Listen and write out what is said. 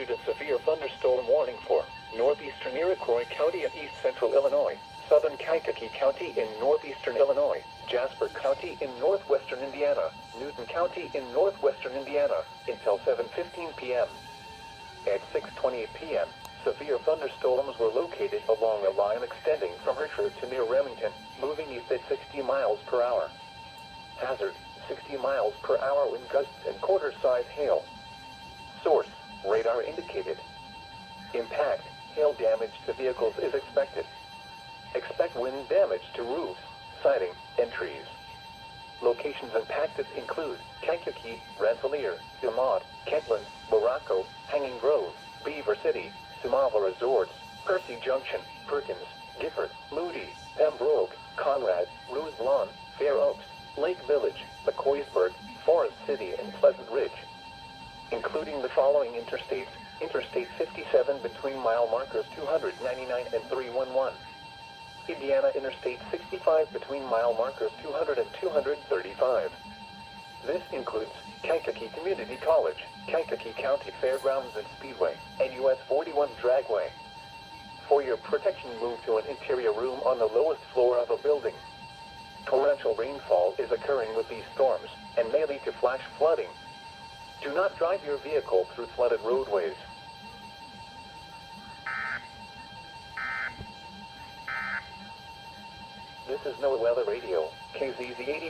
issued a severe thunderstorm warning for northeastern Iroquois County and east central Illinois, southern Kankakee County in northeastern Illinois, Jasper County in northwestern Indiana, Newton County in northwestern Indiana, until 7:15 p.m. At 6:28 p.m., severe thunderstorms were located along a line extending from Hershey to near Remington, moving east at 60 miles per hour. Hazard, 60 miles per hour wind gusts and quarter-size hail. Source, radar indicated. Impact, hail damage to vehicles is expected. Expect wind damage to roofs, siding, and trees. Locations impacted include Kankakee, Rensselaer, Dumont, Kentland, Morocco, Hanging Grove, Beaver City, Sumava Resorts, Percy Junction, Perkins, Gifford, Moody, Pembroke, Conrad, Rose Lawn, Fair Oaks, Lake Village, McCoysburg, Forest City, and Pleasant Ridge. Including the following interstates: Interstate 57 between mile markers 299 and 311. Indiana Interstate 65 between mile markers 200 and 235. This includes Kankakee Community College, Kankakee County Fairgrounds and Speedway, and US 41 Dragway. For your protection, move to an interior room on the lowest floor of a building. Torrential rainfall is occurring with these storms and may lead to flash flooding. Do not drive your vehicle through flooded roadways. This is NOAA Weather Radio, KZZ 81.